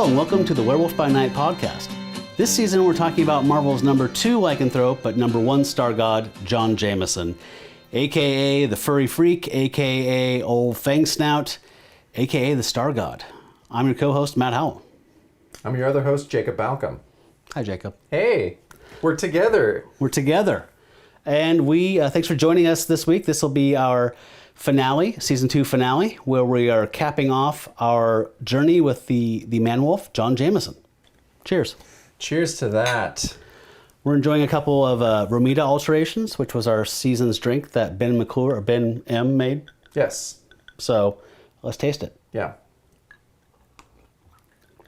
and welcome to the Werewolf by Night podcast. This season we're talking about Marvel's number 2 lycanthrope, but number 1 star god, John Jameson, aka the Furry Freak, aka Old Fang Snout, aka the Star God. I'm your co-host, Matt Howell. I'm your other host, Jacob Balcom. Hi, Jacob. Hey, we're together. We're together. And thanks for joining us this week. This will be our finale, season 2 finale, where we are capping off our journey with the man-wolf, John Jameson. Cheers. Cheers to that. We're enjoying a couple of Romita alterations, which was our season's drink that Ben M made. Yes. So let's taste it. Yeah.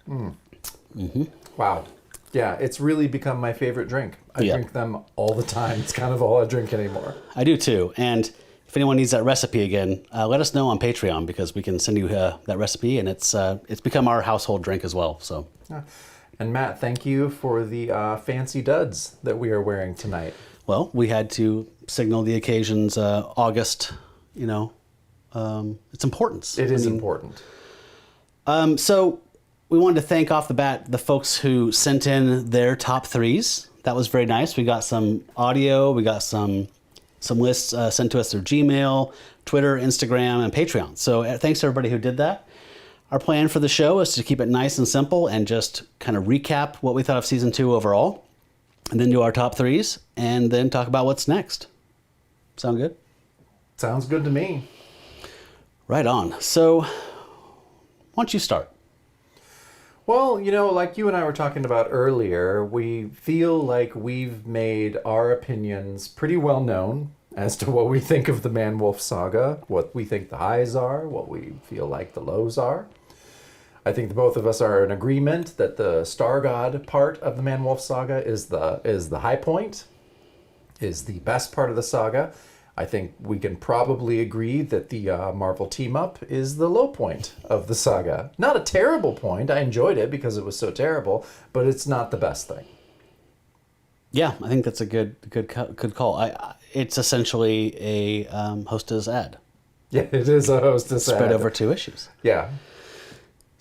Mm-hmm. Wow. Yeah, it's really become my favorite drink. I drink them all the time. It's kind of all I drink anymore. I do too. And if anyone needs that recipe again, let us know on Patreon because we can send you that recipe, and it's become our household drink as well. So. Yeah. And Matt, thank you for the fancy duds that we are wearing tonight. Well, we had to signal the occasion's August, its importance. It is important. So we wanted to thank off the bat the folks who sent in their top 3s. That was very nice. We got some audio. We got some lists sent to us through Gmail, Twitter, Instagram, and Patreon. So thanks to everybody who did that. Our plan for the show is to keep it nice and simple and just kind of recap what we thought of season 2 overall, and then do our top 3s, and then talk about what's next. Sound good? Sounds good to me. Right on. So why don't you start? Well, like you and I were talking about earlier, we feel like we've made our opinions pretty well known as to what we think of the Man-Wolf saga, what we think the highs are, what we feel like the lows are. I think the both of us are in agreement that the Star God part of the Man-Wolf saga is the high point, is the best part of the saga. I think we can probably agree that the Marvel team-up is the low point of the saga. Not a terrible point. I enjoyed it because it was so terrible, but it's not the best thing. Yeah, I think that's a good call. It's essentially a hostess ad. Yeah, it is a hostess ad. Spread over 2 issues. Yeah.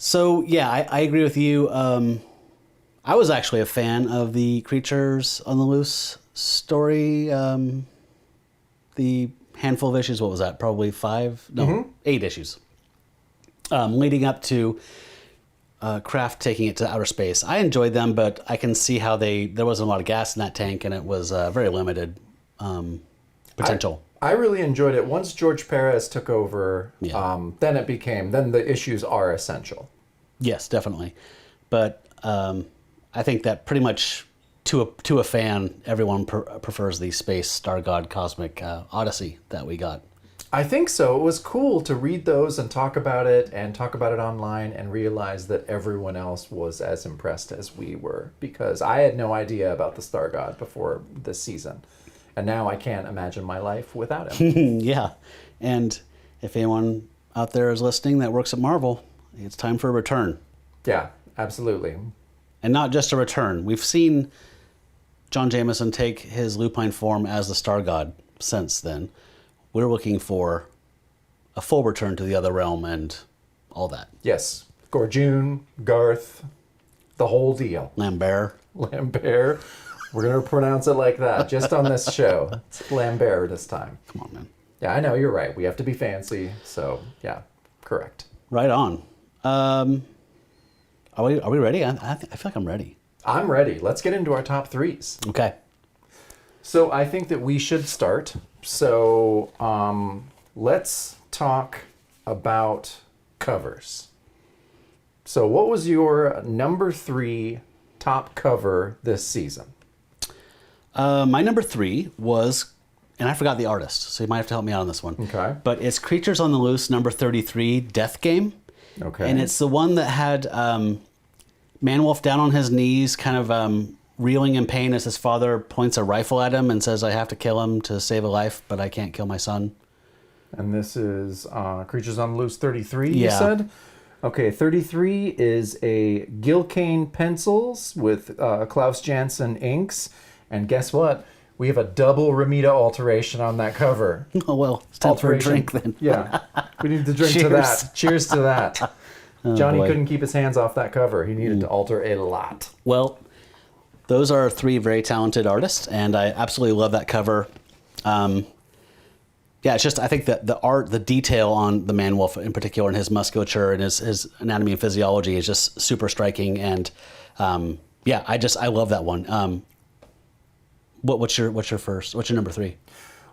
So, yeah, I agree with you. I was actually a fan of the Creatures on the Loose story. The handful of issues, what was that? Probably 8 issues. Leading up to Kraft taking it to outer space. I enjoyed them, but I can see how there wasn't a lot of gas in that tank, and it was very limited potential. I really enjoyed it. Once George Perez took over, then the issues are essential. Yes, definitely. But I think that pretty much to a fan, everyone prefers the Space Star God Cosmic Odyssey that we got. I think so. It was cool to read those and talk about it online and realize that everyone else was as impressed as we were, because I had no idea about the Star God before this season. And now I can't imagine my life without him. Yeah. And if anyone out there is listening that works at Marvel, it's time for a return. Yeah, absolutely. And not just a return. We've seen John Jameson take his lupine form as the Star God since then. We're looking for a full return to the other realm and all that. Yes. Gorjun, Garth, the whole deal. Lambert. We're going to pronounce it like that, just on this show. It's Lambert this time. Come on, man. Yeah, I know, you're right. We have to be fancy, so yeah, correct. Right on. Are we ready? I feel like I'm ready. I'm ready. Let's get into our top 3s. Okay. So I think that we should start. So let's talk about covers. So what was your number 3 top cover this season? My number 3 was, and I forgot the artist, so you might have to help me out on this one. Okay. But it's Creatures on the Loose, number 33, Death Game. Okay. And it's the one that had Man-Wolf down on his knees, kind of reeling in pain as his father points a rifle at him and says, I have to kill him to save a life, but I can't kill my son. And this is Creatures on the Loose 33, yeah. You said? Okay, 33 is a Gilkane pencils with Klaus Janson inks. And guess what? We have a double Romita alteration on that cover. Oh, well, it's time for a drink then. Yeah, we need to drink to that. Cheers to that. Johnny boy. couldn't keep his hands off that cover. He needed to alter a lot. Well, those are three very talented artists, and I absolutely love that cover. Yeah, it's just, I think that the art, the detail on the man wolf in particular, and his musculature and his anatomy and physiology is just super striking. And yeah, I love that one. What's your number three?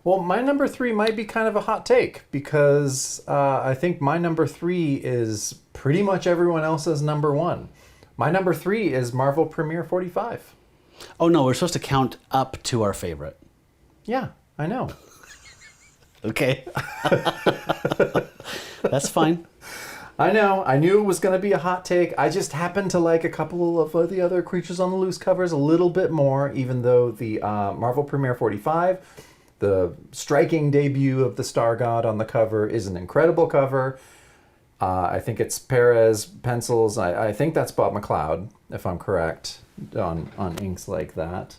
Well, my number three might be kind of a hot take because I think my number three is pretty much everyone else's number one. My number three is Marvel Premiere 45. Oh no, we're supposed to count up to our favorite. Yeah, I know. Okay. That's fine. I know. I knew it was going to be a hot take. I just happened to like a couple of the other Creatures on the Loose covers a little bit more, even though the Marvel Premiere 45, the striking debut of the Star God on the cover, is an incredible cover. I think it's Perez pencils. I think that's Bob McLeod, if I'm correct, on inks like that.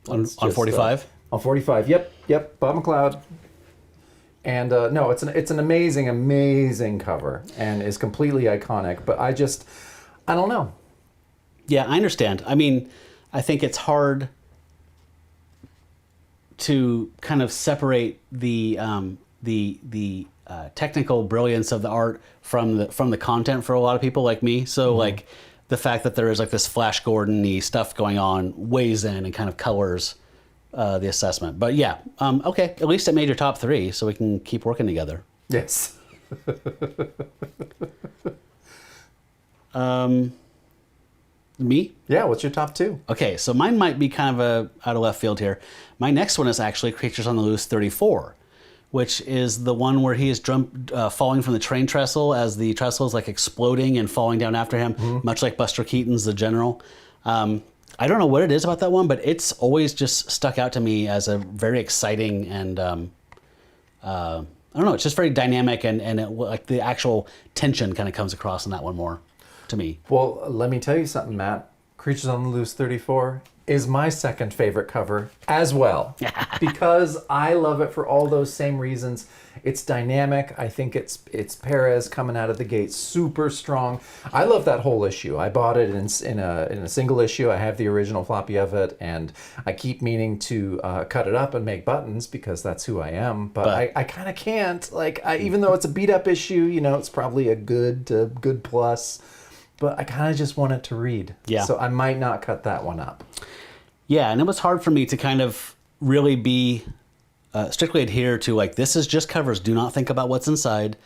On 45? On 45, yep, Bob McLeod. And no, it's an amazing cover and is completely iconic. But I don't know. Yeah, I understand. I mean, I think it's hard to kind of separate the technical brilliance of the art from the content for a lot of people like me. So like the fact that there is like this Flash Gordon-y stuff going on weighs in and kind of colors the assessment. But yeah, okay, at least it made your top three, so we can keep working together. Yes. Me? Yeah, what's your top two? Okay, so mine might be kind of out of left field here. My next one is actually Creatures on the Loose 34, which is the one where he is falling from the train trestle as the trestle is like exploding and falling down after him, much like Buster Keaton's The General. I don't know what it is about that one, but it's always just stuck out to me as a very exciting and I don't know, it's just very dynamic and like the actual tension kind of comes across in that one more to me. Well, let me tell you something, Matt. Creatures on the Loose 34 is my second favorite cover as well because I love it for all those same reasons. It's dynamic. I think it's Perez coming out of the gate super strong. I love that whole issue. I bought it in a single issue. I have the original floppy of it, and I keep meaning to cut it up and make buttons because that's who I am. But I kind of can't. Like, even though it's a beat up issue, you know, it's probably a good plus. But I kind of just want it to read. Yeah. So I might not cut that one up. Yeah, and it was hard for me to kind of really be strictly adhere to like, this is just covers. Do not think about what's inside,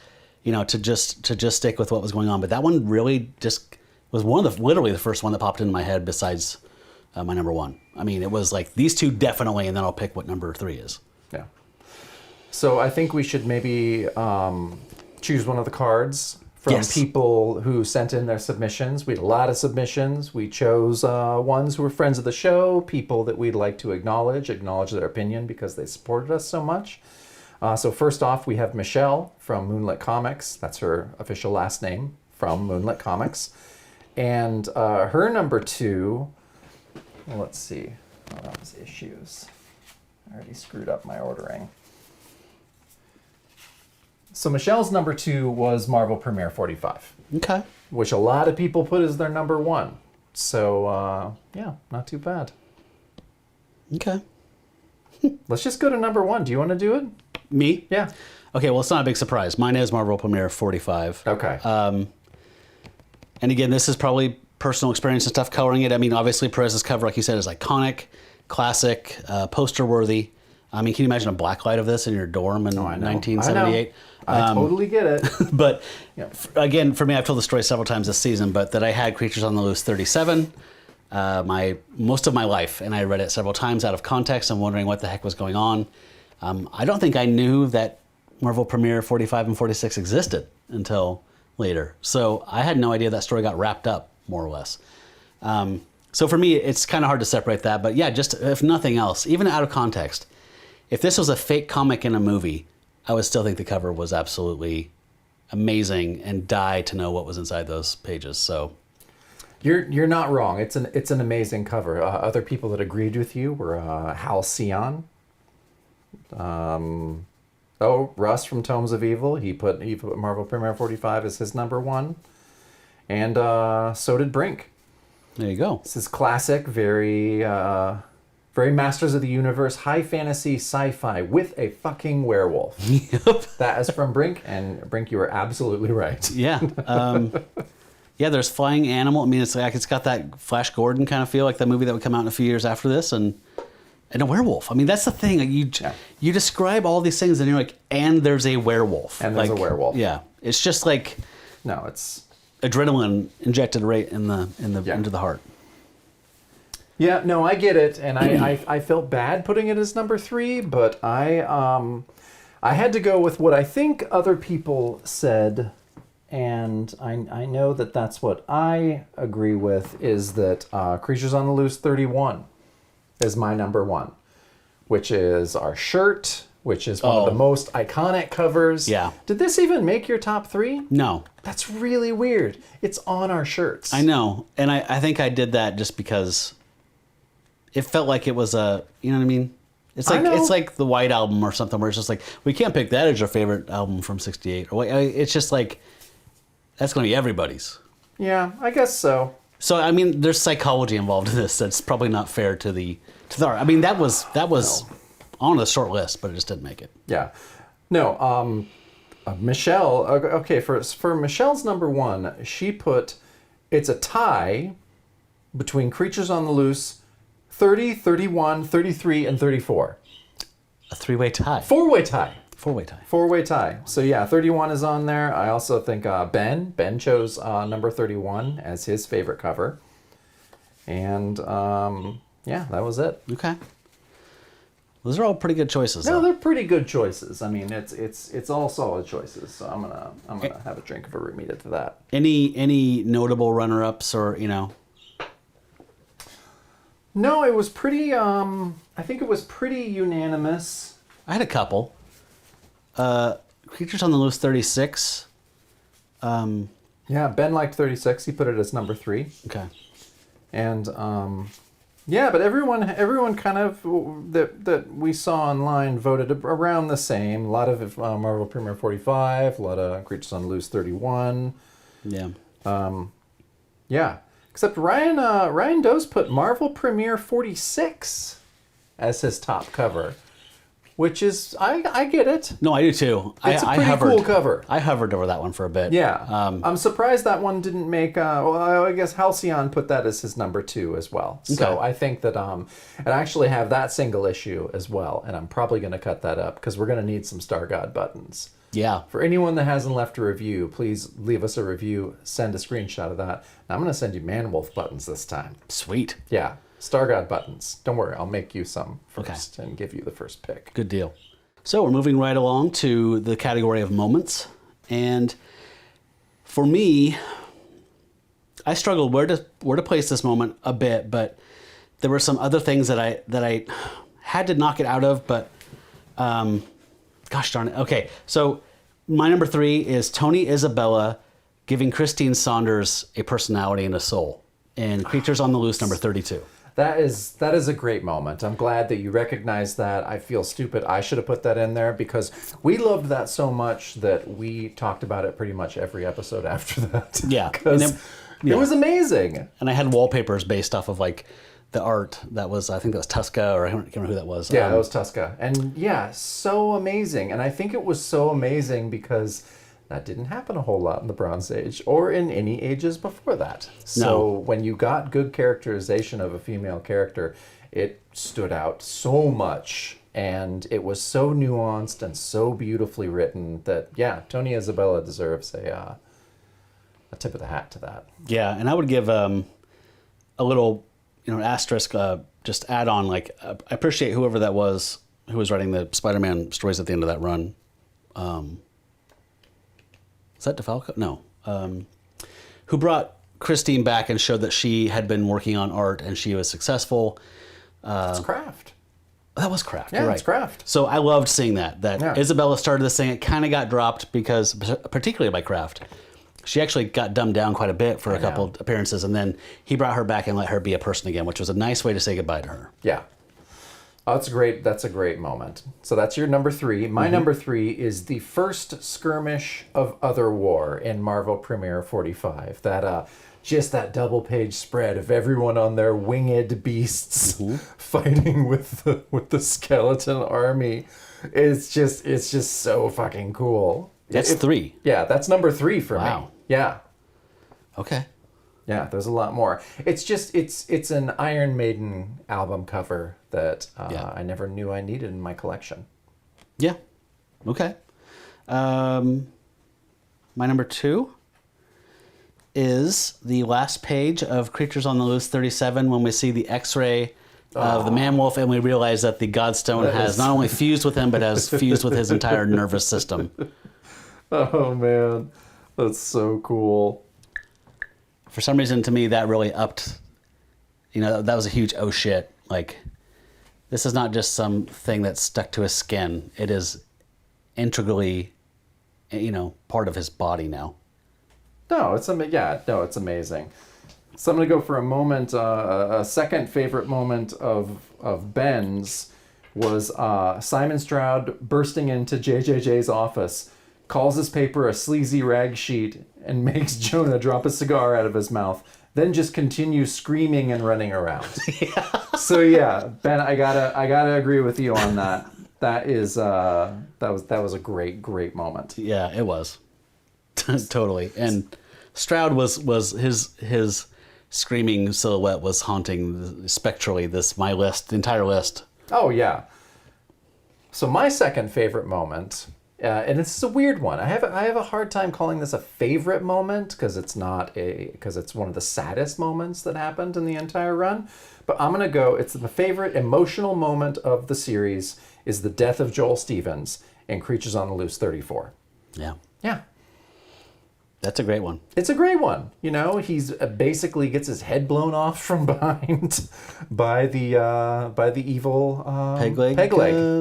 you know, to just stick with what was going on. But that one really just was literally the first one that popped into my head besides my number one. I mean, it was like these two definitely, and then I'll pick what number three is. Yeah. So I think we should maybe choose one of the cards from people who sent in their submissions. We had a lot of submissions. We chose ones who were friends of the show, people that we'd like to acknowledge their opinion because they supported us so much. So first off, we have Michelle from Moonlit Comics. That's her official last name, from Moonlit Comics. And her number two, well, let's see. Oh, that was issues. I already screwed up my ordering. So Michelle's number two was Marvel Premiere 45. Okay. Which a lot of people put as their number one. So, yeah, not too bad. Okay. Let's just go to number one. Do you want to do it? Me? Yeah. Okay, well, it's not a big surprise. Mine is Marvel Premiere 45. Okay. And again, this is probably personal experience and stuff coloring it. I mean, obviously, Perez's cover, like you said, is iconic, classic, poster worthy. I mean, can you imagine a blacklight of this in your dorm in 1978? I totally get it. But again, for me, I've told the story several times this season, but that I had Creatures on the Loose 37 most of my life, and I read it several times out of context and wondering what the heck was going on. I don't think I knew that Marvel Premiere 45 and 46 existed until later. So I had no idea that story got wrapped up, more or less. So for me, it's kind of hard to separate that. But yeah, just if nothing else, even out of context, if this was a fake comic in a movie, I would still think the cover was absolutely amazing and die to know what was inside those pages. So you're not wrong. It's an amazing cover. Other people that agreed with you were Hal Sion, Oh, Russ from Tomes of Evil. He put Marvel Premiere 45 as his number one. And so did Brink. There you go. This is classic, very Masters of the Universe, high fantasy sci-fi with a fucking werewolf. Yep. That is from Brink, and Brink, you are absolutely right. Yeah. Yeah, there's flying animal. I mean, it's like it's got that Flash Gordon kind of feel, like the movie that would come out in a few years after this, and a werewolf. I mean, that's the thing. Like you describe all these things, and you're like, and there's a werewolf. And there's a werewolf. Yeah, it's just like No, it's adrenaline injected right into the heart. yeah. No, I get it, and I felt bad putting it as number 3, but I had to go with what I think other people said. And I know that that's what I agree with, is that Creatures on the Loose 31 is my number 1, which is our shirt, which is one of the most iconic covers. Yeah. Did this even make your top 3? No. That's really weird. It's on our shirts. I know. And I think I did that just because it felt like it was you know what I mean? It's like the White Album or something where it's just like, we can't pick that as your favorite album from 68. Or it's just like, that's going to be everybody's. Yeah, I guess so. So, I mean, there's psychology involved in this that's probably not fair to the art. I mean, that was on the short list, but it just didn't make it. Yeah. No, Michelle, okay, for Michelle's number 1, she put, it's a tie between Creatures on the Loose 30, 31, 33, and 34. A three-way tie. Four-way tie. Four-way tie. Four-way tie. So yeah, 31 is on there. I also think Ben chose number 31 as his favorite cover. And yeah, that was it. Okay. Those are all pretty good choices. No, though. they're pretty good choices. I mean, it's all solid choices. So I'm gonna have a drink of a Rumita to that. Any notable runner-ups or, you know? No, it was pretty. I think it was pretty unanimous. I had a couple. Creatures on the Loose 36. Yeah, Ben liked 36. He put it as number 3. Okay. And yeah, but everyone kind of that we saw online voted around the same. A lot of Marvel Premiere 45, a lot of Creatures on the Loose 31. Yeah. Yeah. Except Ryan Doe's put Marvel Premiere 46 as his top cover. Which is, I get it. No, I do too. It's a pretty cool cover. I hovered over that one for a bit. Yeah. I'm surprised that one didn't make, well, I guess Halcyon put that as his number 2 as well. So Okay. I think that, and I actually have that single issue as well. And I'm probably going to cut that up because we're going to need some Star God buttons. Yeah. For anyone that hasn't left a review, please leave us a review, send a screenshot of that. And I'm going to send you Man-Wolf buttons this time. Sweet. Yeah. Star God buttons. Don't worry, I'll make you some first and give you the first pick. Good deal. So we're moving right along to the category of moments. And for me, I struggled where to place this moment a bit, but there were some other things that I had to knock it out of, but gosh darn it. Okay, so my number 3 is Tony Isabella giving Christine Saunders a personality and a soul in Creatures on the Loose number 32. That is a great moment. I'm glad that you recognize that. I feel stupid. I should have put that in there because we loved that so much that we talked about it pretty much every episode after that. Yeah. Because it was amazing. And I had wallpapers based off of like the art that was, I think that was Tusca, or I can't remember who that was. Yeah, that was Tusca. And yeah, so amazing. And I think it was so amazing because that didn't happen a whole lot in the Bronze Age or in any ages before that. So when you got good characterization of a female character, it stood out so much. And it was so nuanced and so beautifully written that, yeah, Tony Isabella deserves a tip of the hat to that. Yeah, and I would give a little, asterisk, just add on, like, I appreciate whoever that was who was writing the Spider-Man stories at the end of that run. Is that DeFalco? No. Who brought Christine back and showed that she had been working on art and she was successful. It's Kraft. That was Kraft. Yeah, You're right. it's Kraft. So I loved seeing that Yeah. Isabella started this thing. It kind of got dropped because, particularly by Kraft, she actually got dumbed down quite a bit for a couple of appearances, and then he brought her back and let her be a person again, which was a nice way to say goodbye to her. Yeah. Oh, that's a great moment. So that's your number 3. My number 3 is the first skirmish of Other War in Marvel Premiere 45. That just that double page spread of everyone on their winged beasts fighting with the skeleton army. It's just so fucking cool. That's 3. Yeah, that's number 3 for me. Wow. Yeah. Okay. Yeah, there's a lot more. It's an Iron Maiden album cover that I never knew I needed in my collection. Yeah. Okay. My number 2 is the last page of Creatures on the Loose 37 when we see the X-ray of the man-wolf and we realize that the Godstone has not only fused with him but has fused with his entire nervous system. Oh man, that's so cool. For some reason, to me, that really upped. That was a huge oh shit. Like, this is not just something that's stuck to his skin. It is integrally, part of his body now. No, it's amazing. So I'm gonna go for a moment. A second favorite moment of Ben's was Simon Stroud bursting into JJJ's office, calls his paper a sleazy rag sheet, and makes Jonah drop a cigar out of his mouth, then just continues screaming and running around. Yeah. So yeah, Ben, I gotta agree with you on that. That was a great moment. Yeah, it was. Totally. And Stroud was his screaming silhouette was haunting spectrally the entire list. Oh yeah. So my second favorite moment. And this is a weird one. I have a hard time calling this a favorite moment because it's one of the saddest moments that happened in the entire run. But I'm gonna go. It's the favorite emotional moment of the series is the death of Joel Stevens in Creatures on the Loose 34. Yeah. Yeah. That's a great one. It's a great one. He's basically gets his head blown off from behind by the evil Peg leg.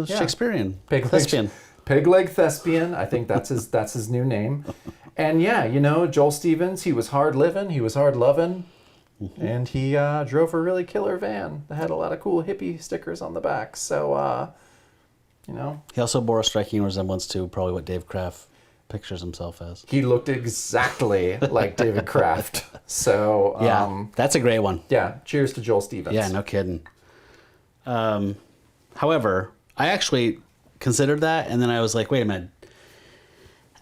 Yeah. Shakespearean. Thespian. Peg leg thespian. I think that's his new name. And yeah, Joel Stevens, he was hard living, he was hard loving, and he drove a really killer van that had a lot of cool hippie stickers on the back. So, He also bore a striking resemblance to probably what Dave Kraft pictures himself as. He looked exactly like David Kraft. So, yeah, that's a great one. Yeah, cheers to Joel Stevens. Yeah, no kidding. However, I actually considered that, and then I was like, wait a minute.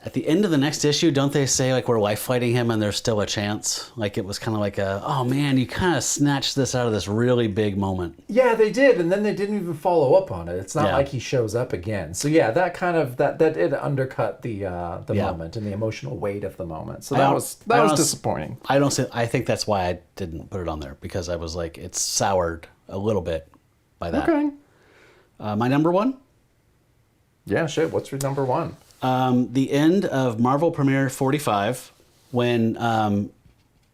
At the end of the next issue, don't they say like we're life fighting him and there's still a chance? Like it was kind of like oh man, you kind of snatched this out of this really big moment. Yeah, they did, and then they didn't even follow up on it. It's not like he shows up again. So yeah, that kind of that did undercut the moment and the emotional weight of the moment. So that was disappointing. I think that's why I didn't put it on there because I was like it's soured a little bit by that. Okay. My number 1. Yeah, shit. What's your number 1? The end of Marvel Premiere 45, when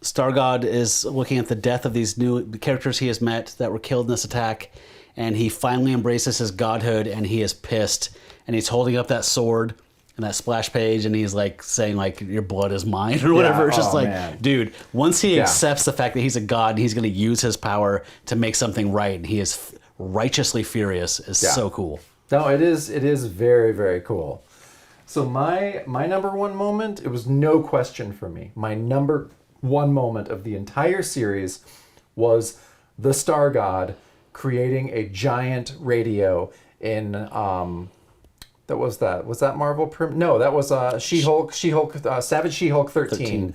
Stargod is looking at the death of these new characters he has met that were killed in this attack, and he finally embraces his godhood, and he is pissed, and he's holding up that sword and that splash page, and he's like saying like your blood is mine or whatever. Yeah, it's just like, man. dude, once he accepts the fact that he's a god and he's going to use his power to make something right, and he is righteously furious, is so cool. No, it is very, very cool. So my number 1 moment, it was no question for me. My number 1 moment of the entire series was the Star God creating a giant radio in was that Marvel no, that was She-Hulk Savage She-Hulk 13.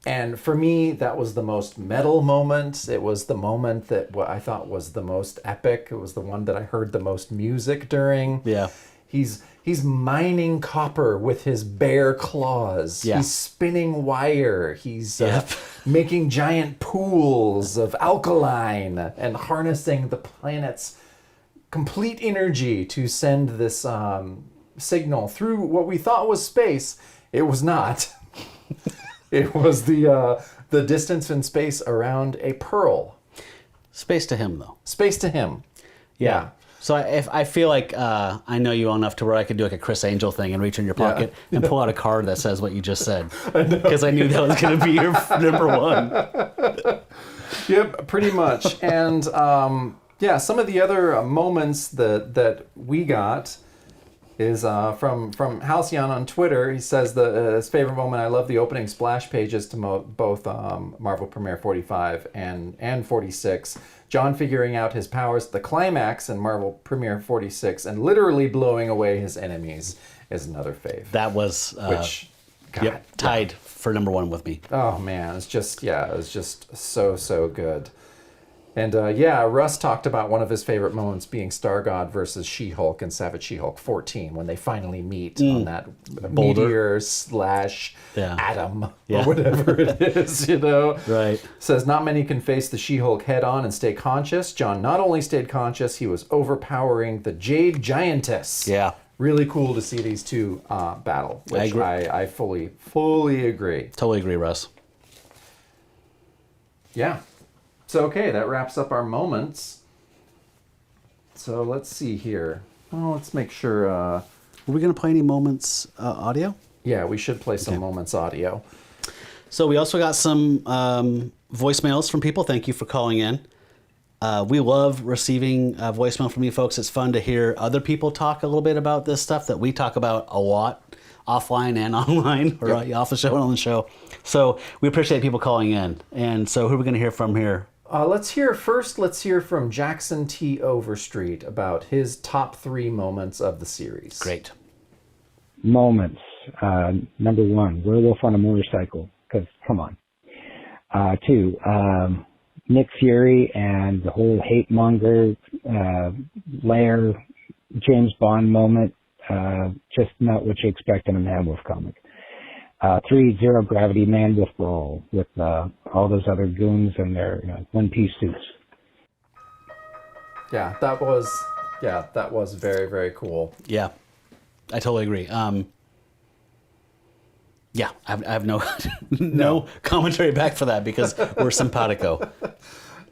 And for me, that was the most metal moment. It was the moment that what I thought was the most epic. It was the one that I heard the most music during. Yeah. He's mining copper with his bare claws. Yeah. He's spinning wire. He's making giant pools of alkaline and harnessing the planet's complete energy to send this signal through what we thought was space. It was not. It was the distance in space around a pearl. Space to him, though. Space to him. Yeah. So I feel like I know you well enough to where I could do like a Chris Angel thing and reach in your pocket and pull out a card that says what you just said. Because I knew that was going to be your number 1. Yep, pretty much. And Yeah, some of the other moments that we got is from Halcyon on Twitter. He says his favorite moment, I love the opening splash pages to both Marvel Premiere 45 and 46. John figuring out his powers at the climax in Marvel Premiere 46 and literally blowing away his enemies is another fave. That was God, tied for number one with me. Oh man, it's just so good. And Russ talked about one of his favorite moments being Star-God versus She-Hulk in Savage She-Hulk 14 when they finally meet on that Boulder meteor / atom or whatever it is, Right. Says not many can face the She-Hulk head on and stay conscious. John not only stayed conscious, he was overpowering the Jade Giantess. Yeah. Really cool to see these two battle, which I fully agree. Totally agree, Russ. Yeah. So, okay, that wraps up our moments. So, let's see here. Oh, let's make sure. Are we going to play any moments audio? Yeah, we should play some moments audio. So, we also got some voicemails from people. Thank you for calling in. We love receiving voicemail from you folks. It's fun to hear other people talk a little bit about this stuff that we talk about a lot offline and online, or off the show and on the show. So, we appreciate people calling in. And so, who are we going to hear from here? Let's hear from Jackson T. Overstreet about his top 3 moments of the series. Great. Moments. Number 1, Werewolf on a motorcycle, because come on. 2, Nick Fury and the whole hate monger lair James Bond moment. Just not what you expect in a Man Wolf comic. 3, Zero Gravity Man Wolf Brawl with all those other goons in their one-piece suits. Yeah, that was very, very cool. Yeah, I totally agree. Yeah, I have no commentary back for that because we're simpatico.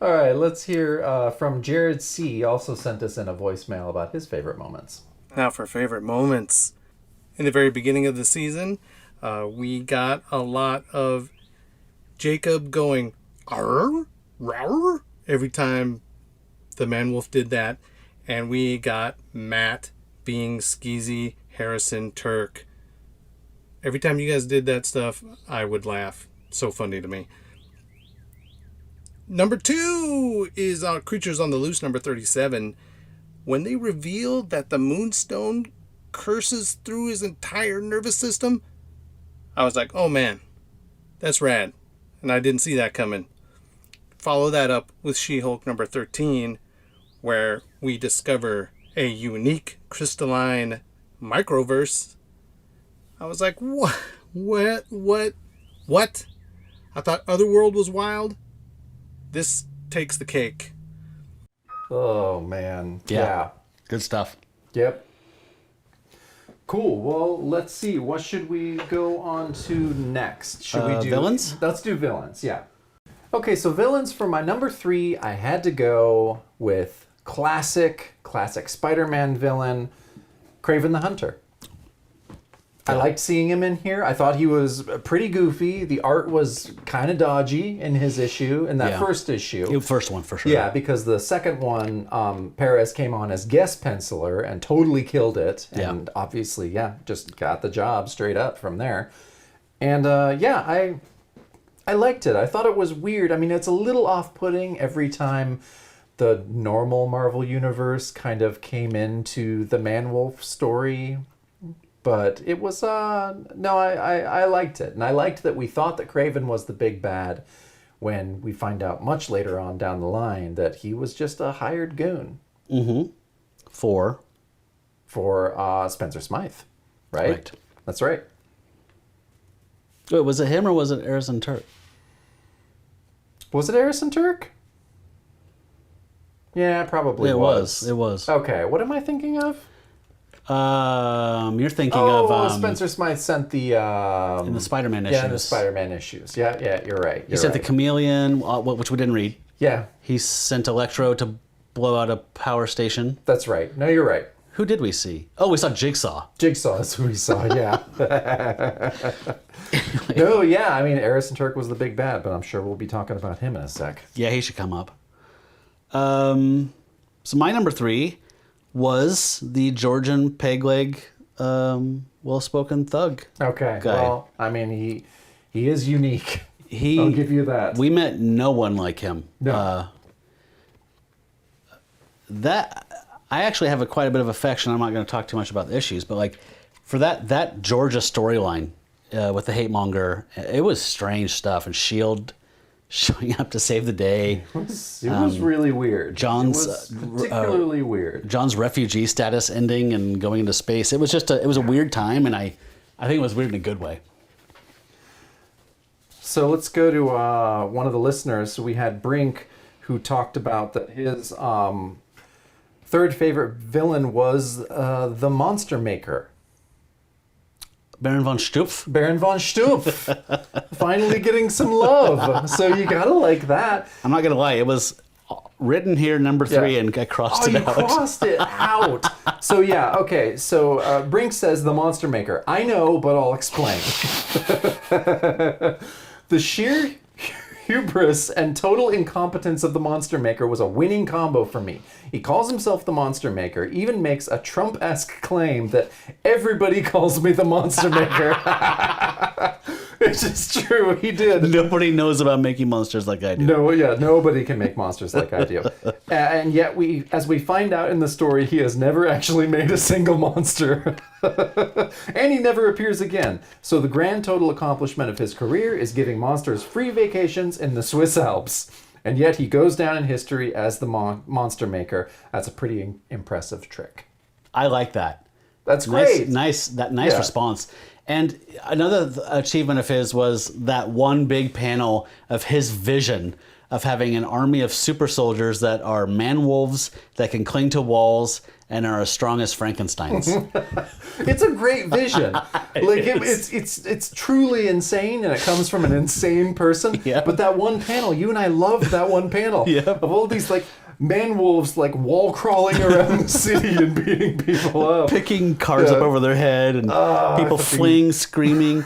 All right, let's hear from Jared C. He also sent us in a voicemail about his favorite moments. Now for favorite moments. In the very beginning of the season, we got a lot of Jacob going "arr, rawr" every time the Man Wolf did that, and we got Matt being skeezy Harrison Turk. Every time you guys did that stuff, I would laugh. So funny to me. Number 2 is Creatures on the Loose, number 37. When they revealed that the Moonstone curses through his entire nervous system, I was like, oh man, that's rad. And I didn't see that coming. Follow that up with She-Hulk number 13, where we discover a unique crystalline microverse. I was like, what? I thought Otherworld was wild. This takes the cake. Oh, man. Yeah. Good stuff. Yep. Cool. Well, let's see. What should we go on to next? Should we do villains? Let's do villains. Yeah. Okay. So villains for my number 3, I had to go with classic Spider-Man villain, Kraven the Hunter. I liked seeing him in here. I thought he was pretty goofy. The art was kind of dodgy in his issue, in that first issue. The first one, for sure. Yeah, because the second one, Perez came on as guest penciler and totally killed it. And obviously, just got the job straight up from there. And I liked it. I thought it was weird. I mean, it's a little off-putting every time the normal Marvel Universe kind of came into the Man-Wolf story. But it was, I liked it. And I liked that we thought that Kraven was the big bad when we find out much later on down the line that he was just a hired goon. Mm-hmm. For Spencer Smythe, right? Right. That's right. Wait, was it him or was it Harrison Turk? Was it Harrison Turk? Yeah, probably It was. Okay, what am I thinking of? You're thinking of Spencer Smythe sent the in the Spider-Man issues. Yeah, in the Spider-Man issues. Yeah, you're right. He sent the Chameleon, which we didn't read. Yeah, he sent Electro to blow out a power station. That's right. No, you're right. Who did we see? Oh, we saw Jigsaw. Jigsaw is who we saw. Yeah. No, yeah. I mean, Harrison Turk was the big bad, but I'm sure we'll be talking about him in a sec. Yeah, he should come up. So my number 3 was the Georgian peg leg, well-spoken thug. Okay. Guy. Well, I mean, he is unique. He, I'll give you that. We met no one like him. No. I actually have quite a bit of affection. I'm not going to talk too much about the issues, but like for that Georgia storyline with the hate monger, it was strange stuff. And Shield showing up to save the day. It was really weird. John's it was particularly weird. John's refugee status ending and going into space. It was just it was a weird time, and I think it was weird in a good way. So let's go to one of the listeners. So we had Brink, who talked about that his third favorite villain was the Monster Maker. Baron von Stupf. Baron von Stupf. Finally getting some love. So you gotta like that. I'm not gonna lie, it was written here number 3, Yeah. and I crossed Oh, it you out. crossed it out. So yeah, okay. So Brink says the Monster Maker. I know, but I'll explain. The sheer hubris and total incompetence of the Monster Maker was a winning combo for me. He calls himself the Monster Maker, even makes a Trump-esque claim that everybody calls me the Monster Maker. Which is true, he did. Nobody knows about making monsters like I do. No, yeah, nobody can make monsters like I do. And yet, as we find out in the story, he has never actually made a single monster. And he never appears again. So the grand total accomplishment of his career is giving monsters free vacations in the Swiss Alps. And yet he goes down in history as the Monster Maker. That's a pretty impressive trick. I like that. That's great. Nice Yeah. response. And another achievement of his was that one big panel of his vision of having an army of super soldiers that are man-wolves that can cling to walls and are as strong as Frankenstein's. It's a great vision. Like it's truly insane, and it comes from an insane person. Yeah. But that one panel, you and I loved that one panel. Yeah. Of all these like man-wolves like wall crawling around the city and beating people up. Picking cars up over their head and people fleeing, screaming.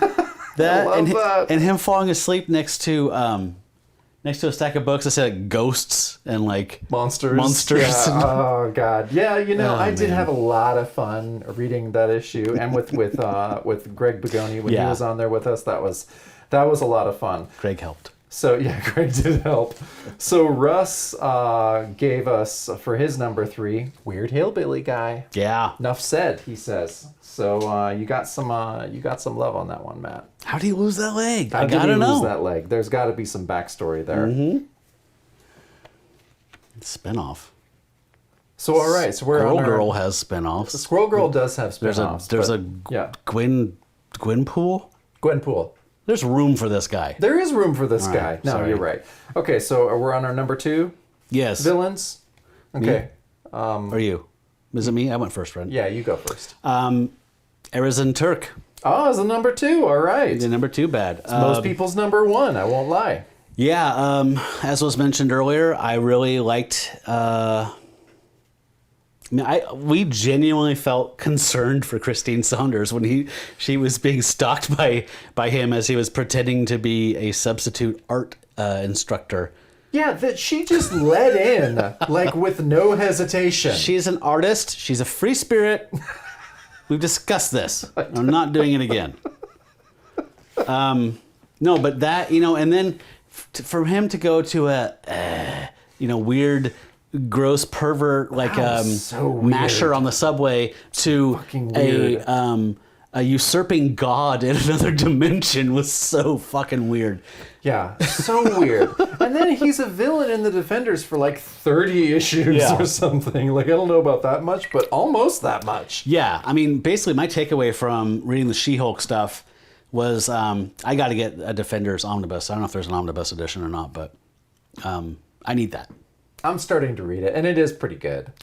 That love and that. and him falling asleep next to a stack of books that said like ghosts and like Monsters. Monsters. Yeah. Oh God. Yeah. You know, Oh, I did man. have a lot of fun reading that issue, and with Greg Begoni when he Yeah. was on there with us. That was a lot of fun. Greg helped. So yeah, Greg did help. So Russ gave us for his number 3, Weird Hillbilly Guy. Yeah. Enough said, he says. So you got some love on that one, Matt. How did he lose that leg? How I did gotta he know. lose that leg? There's got to be some backstory there. Spinoff. So all right, so we're Squirrel on our, Girl has spinoffs. Squirrel Girl does have There's spin-offs. a yeah, Gwenpool. Gwenpool. There's room for this guy. There is room for this All guy. right, No, sorry. you're right. Okay, so we're on our number 2 Yes. villains. Okay. Or you? Is it me? I went first, right? Yeah, you go first. Arizin Turk. Oh, it's a number 2. All right. The number 2 bad. Most people's number 1. I won't lie. Yeah, as was mentioned earlier, I really liked. We genuinely felt concerned for Christine Saunders when she was being stalked by him as he was pretending to be a substitute art instructor. Yeah, that she just let in like with no hesitation. She's an artist. She's a free spirit. We've discussed this. I'm not doing it again. No, but that, and then for him to go to a, weird, gross pervert like so weird. masher on the subway to Fucking weird. a usurping god in another dimension was so fucking weird. Yeah, so weird. And then he's a villain in the Defenders for like 30 issues Yeah. or something. Like, I don't know about that much, but almost that much. Yeah, I mean, basically my takeaway from reading the She-Hulk stuff was I got to get a Defenders omnibus. I don't know if there's an omnibus edition or not, but I need that. I'm starting to read it, and it is pretty good.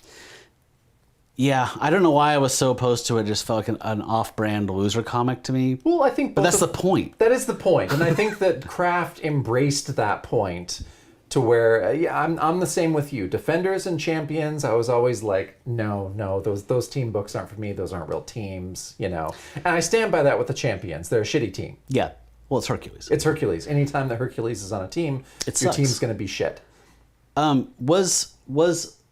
Yeah, I don't know why I was so opposed to it. It just felt like an off-brand loser comic to me. Well, I think But that's the point. That is the point, and I think that Kraft embraced that point to where I'm the same with you. Defenders and Champions, I was always like, no, those team books aren't for me. Those aren't real teams, And I stand by that with the Champions. They're a shitty team. Yeah, well, it's Hercules. It's Hercules. Anytime that Hercules is on a team, It your sucks. team's going to be shit. Was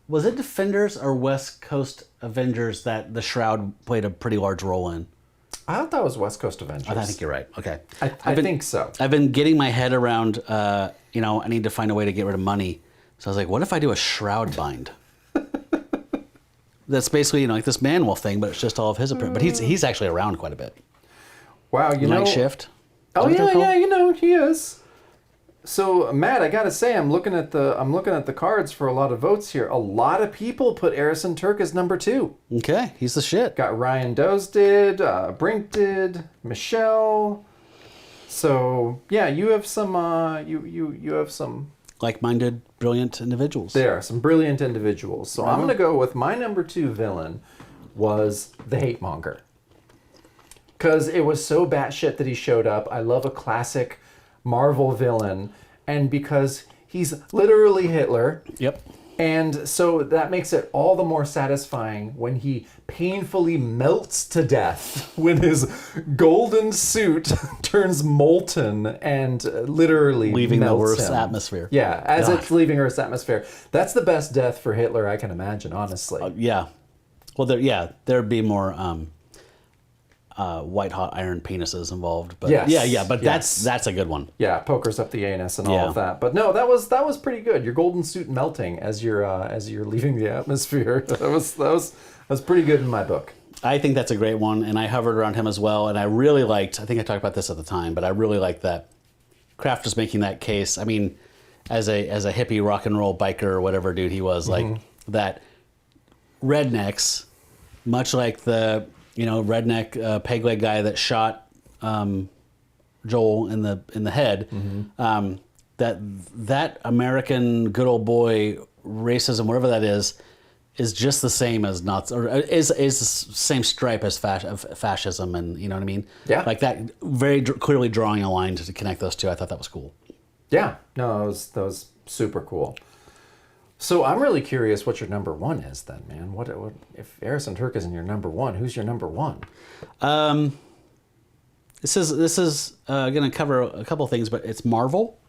Was it Defenders or West Coast Avengers that the Shroud played a pretty large role in? I thought that was West Coast Avengers. I think you're right. Okay. I think so. I've been getting my head around, I need to find a way to get rid of money. So I was like, what if I do a Shroud bind? That's basically, like this Man-Wolf thing, but it's just all of his appearance. But he's actually around quite a bit. Wow, Night Shift. Oh yeah, he is. So Matt, I gotta say, I'm looking at the cards for a lot of votes here. A lot of people put Arison Turk as number 2. Okay, he's the shit. Got Ryan Doze did, Brink did, Michelle. So yeah, you have some you have some Like-minded, brilliant individuals. there are some brilliant individuals. So I'm gonna go with my number 2 villain was the Hate Monger. Because it was so batshit that he showed up. I love a classic Marvel villain, and because he's literally Hitler. Yep. And so that makes it all the more satisfying when he painfully melts to death, when his golden suit turns molten and literally Leaving the melts Earth's him. atmosphere. Yeah, as God. it's leaving Earth's atmosphere. That's the best death for Hitler I can imagine, honestly. Yeah. Well, there'd be more white hot iron penises involved. But Yes. but Yes. that's a good one. Yeah, pokers up the anus and all Yeah. of that. But no, that was pretty good. Your golden suit melting as you're leaving the atmosphere. That was pretty good in my book. I think that's a great one, and I hovered around him as well. And I really liked. I think I talked about this at the time, but I really liked that Kraft was making that case. I mean, as a hippie rock and roll biker or whatever dude he was, like that rednecks, much like the redneck peg leg guy that shot Joel in the head. That American good old boy racism, whatever that is just the same as Nazi, or is the same stripe as fascism, and you know what I mean? Yeah. Like that, very clearly drawing a line to connect those two. I thought that was cool. Yeah, no, that was super cool. So I'm really curious what your number 1 is then, man. What if Arison Turk isn't your number 1? Who's your number 1? This is going to cover a couple of things, but it's Marvel.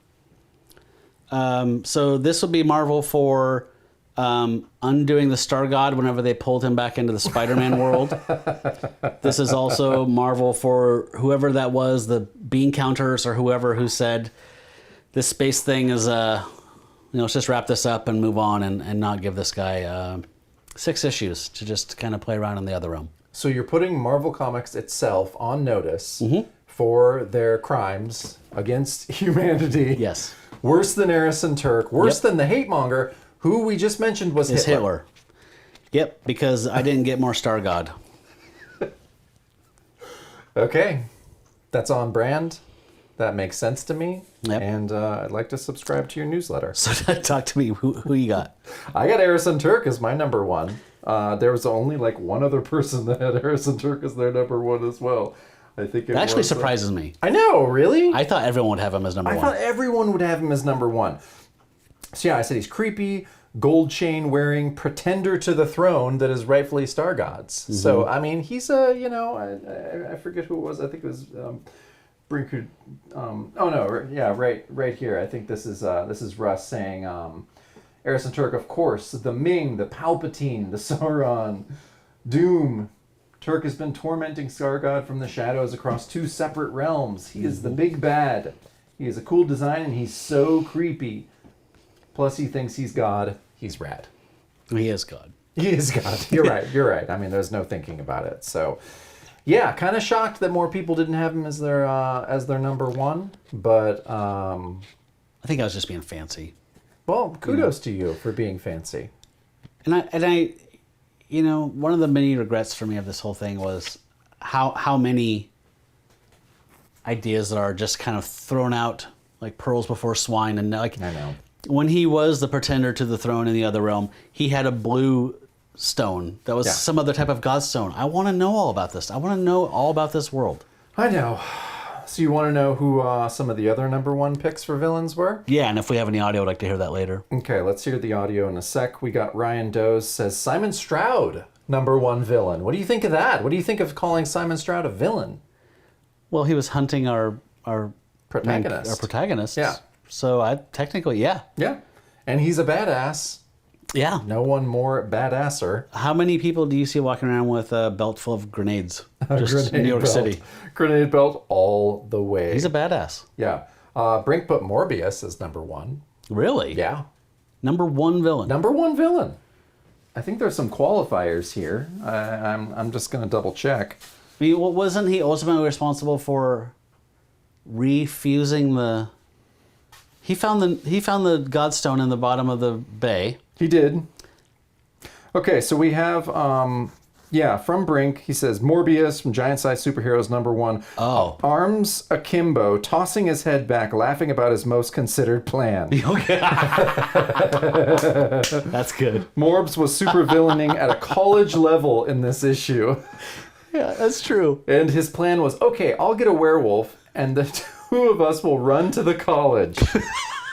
So this will be Marvel for undoing the Star God whenever they pulled him back into the Spider-Man world. This is also Marvel for whoever that was, the bean counters or whoever who said this space thing is let's just wrap this up and move on and not give this guy 6 issues to just kind of play around in the other realm. So you're putting Marvel Comics itself on notice for their crimes against humanity. Yes. Worse than Arison Turk, worse than the Hate Monger, who we just mentioned was It's Hitler. Hitler. Yep, because I didn't get more Star God. Okay, that's on brand. That makes sense to me. Yep. And I'd like to subscribe to your newsletter. So talk to me. Who you got? I got Arison Turk as my number 1. There was only like one other person that had Arison Turk as their number 1 as well. I think it That actually was, surprises me. I know, really? I thought everyone would have him as number I 1. thought everyone would have him as number 1. So yeah, I said he's creepy, gold chain wearing pretender to the throne that is rightfully Star God's. So I mean, he's I forget who it was. I think it was Brink. Right here. I think this is Russ saying Arison Turk, of course, the Ming, the Palpatine, the Sauron, Doom. Turk has been tormenting Star God from the shadows across 2 separate realms. He is the big bad. He has a cool design and he's so creepy. Plus he thinks he's God. He's rad. He is God. He is God. You're right. I mean, there's no thinking about it. So, yeah, kind of shocked that more people didn't have him as their number 1. But, I think I was just being fancy. well, kudos to you for being fancy. And I, one of the many regrets for me of this whole thing was how many ideas that are just kind of thrown out like pearls before swine. And like, I know. When he was the pretender to the throne in the other realm, he had a blue stone that was some other type of god stone. I want to know all about this. I want to know all about this world. I know. So you want to know who some of the other number 1 picks for villains were? Yeah, and if we have any audio, I'd like to hear that later. Okay, let's hear the audio in a sec. We got Ryan Doze says Simon Stroud, number 1 villain. What do you think of that? What do you think of calling Simon Stroud a villain? Well, he was hunting our Protagonist. Our protagonist. Yeah. So technically, yeah. Yeah. And he's a badass. Yeah. No one more badasser. How many people do you see walking around with a belt full of grenades? Just in New York belt. City. Grenade belt all the way. He's a badass. Yeah. Brink put Morbius as number one. Really? Yeah. Number one villain. Number one villain. I think there's some qualifiers here. I'm just going to double check. I mean, wasn't he ultimately responsible for refusing the... He found the Godstone in the bottom of the bay. He did. Okay, so we have, from Brink, he says, Morbius from Giant Size Superheroes, number one. Oh. Arms akimbo, tossing his head back, laughing about his most considered plan. Okay. That's good. Morbs was supervillaining at a college level in this issue. Yeah, that's true. And his plan was, okay, I'll get a werewolf, and the two of us will run to the college.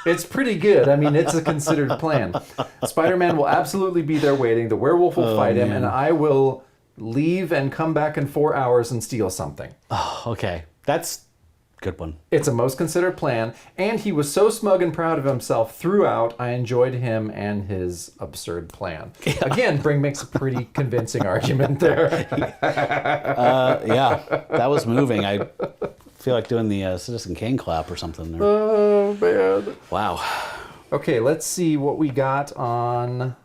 It's pretty good. I mean, it's a considered plan. Spider-Man will absolutely be there waiting. The werewolf will fight him, and I will leave and come back in 4 hours and steal something. Oh, okay. That's a good one. It's a most considered plan, and he was so smug and proud of himself throughout, I enjoyed him and his absurd plan. Yeah. Again, Brink makes a pretty convincing argument there. Yeah, that was moving. I feel like doing the Citizen Kane clap or something there. Oh, man. Wow. Okay, let's see what we got on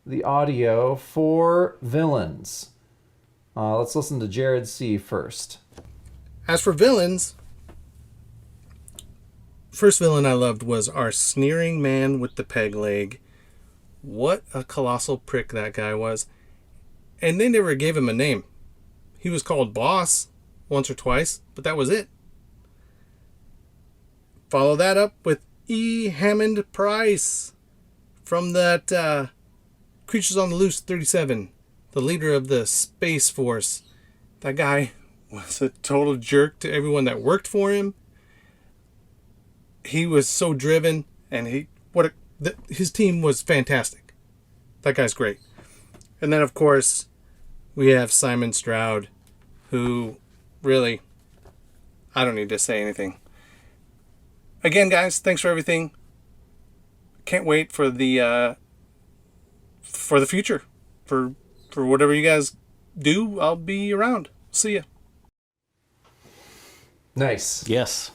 the audio for villains. Let's listen to Jared C. first. As for villains, first villain I loved was our sneering man with the peg leg. What a colossal prick that guy was. And they never gave him a name. He was called Boss once or twice, but that was it. Follow that up with E. Hammond Price from that Creatures on the Loose 37, the leader of the Space Force. That guy was a total jerk to everyone that worked for him. He was so driven, and his team was fantastic. That guy's great. And then, of course, we have Simon Stroud, who really, I don't need to say anything. Again, guys, thanks for everything. Can't wait for the future. For whatever you guys do, I'll be around. See ya. Nice. Yes.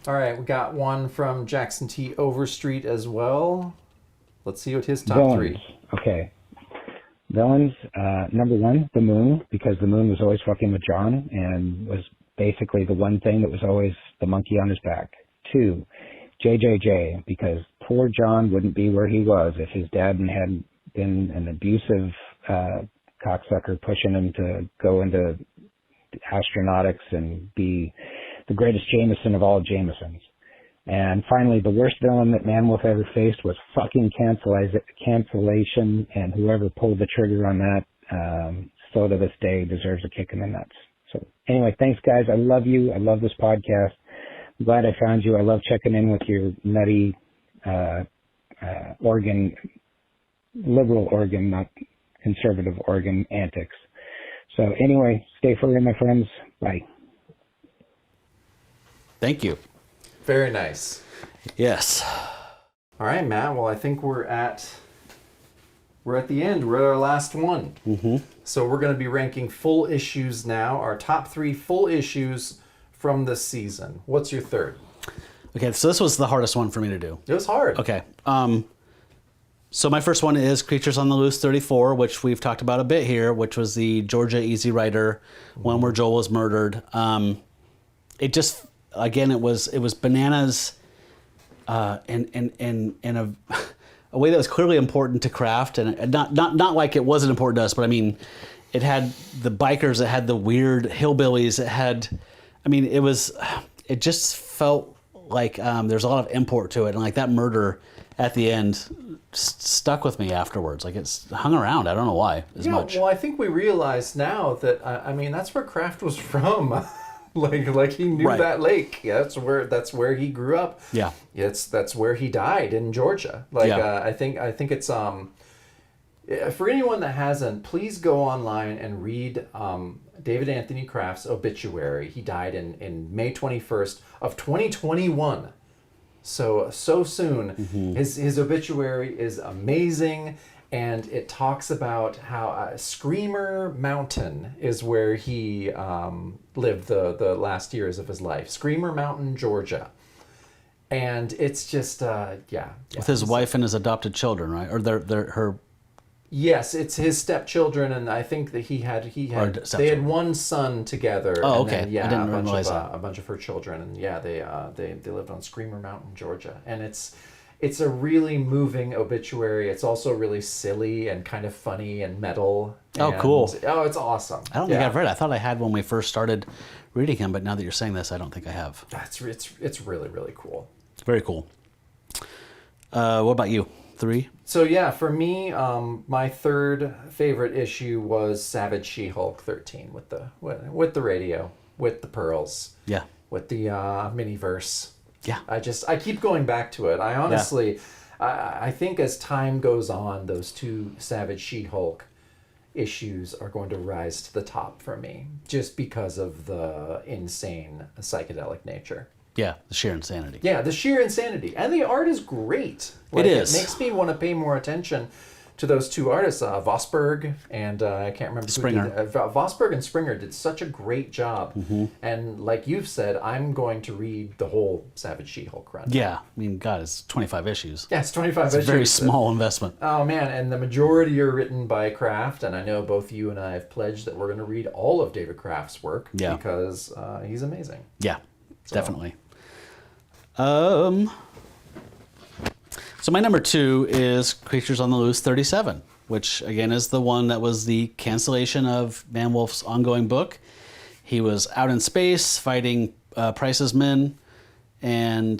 All right, we got one from Jackson T. Overstreet as well. Let's see what his top Villains. three. Okay. Villains, number one, the Moon, because the Moon was always fucking with John and was basically the one thing that was always the monkey on his back. Two, JJJ, because poor John wouldn't be where he was if his dad hadn't been an abusive cocksucker pushing him to go into astronautics and be the greatest Jameson of all Jamesons. And finally, the worst villain that Man-Wolf ever faced was fucking cancellation, and whoever pulled the trigger on that, still to this day deserves a kick in the nuts. So anyway, thanks guys. I love you. I love this podcast. I'm glad I found you. I love checking in with your nutty liberal Oregon, not conservative Oregon antics. So anyway, stay furry, my friends. Bye. Thank you. Very nice. Yes. All right, Matt. Well, I think we're at the end. We're at our last one. Mm-hmm. So we're going to be ranking full issues now. Our top 3 full issues from this season. What's your third? Okay, so this was the hardest one for me to do. It was hard. Okay. So my first one is Creatures on the Loose 34, which we've talked about a bit here, which was the Georgia Easy Rider one where Joel was murdered. It just, again, it was bananas in a way that was clearly important to craft, and not like it wasn't important to us, but I mean, it had the bikers, it had the weird hillbillies, it just felt like there's a lot of import to it, and like that murder at the end stuck with me afterwards. Like it's hung around. I don't know why as much. Well, I think we realize now that that's where Kraft was from. like he knew Right. that lake. Yeah, that's where he grew up. Yeah. That's where he died in Georgia. I think it's for anyone that hasn't, please go online and read David Anthony Kraft's obituary. He died in May 21st of 2021. so soon. His obituary is amazing, and it talks about how Screamer Mountain is where he lived the last years of his life. Screamer Mountain, Georgia. And it's just With his wife and his adopted children, right? Or her. Yes, it's his stepchildren, and I think that they had one son together. Oh, and okay. Then, I didn't realize that. A bunch of her children, and they lived on Screamer Mountain, Georgia, and it's a really moving obituary. It's also really silly and kind of funny and metal. Oh, cool. Oh, it's awesome. I don't think I've read it. I thought I had when we first started reading him, but now that you're saying this, I don't think I have. It's really, really cool. Very cool. What about you? 3? So yeah, for me, my third favorite issue was Savage She-Hulk 13 with the radio, with the pearls, Yeah. with the miniverse. Yeah. I keep going back to it. I honestly, I think as time goes on, those two Savage She-Hulk issues are going to rise to the top for me, just because of the insane psychedelic nature. Yeah, the sheer insanity. Yeah, the sheer insanity. And the art is great. It is. It makes me want to pay more attention to those two artists, Vosberg and I can't remember Springer. who did Vosberg and Springer did such a great job. And like you've said, I'm going to read the whole Savage She-Hulk run. Yeah, I mean, God, it's 25 issues. Yeah, it's 25 It's issues. a very small investment. Oh, man, and the majority are written by Kraft, and I know both you and I have pledged that we're going to read all of David Kraft's work because he's amazing. Yeah, definitely. So my number 2 is Creatures on the Loose 37, which again is the one that was the cancellation of Man Wolf's ongoing book. He was out in space fighting Price's men, and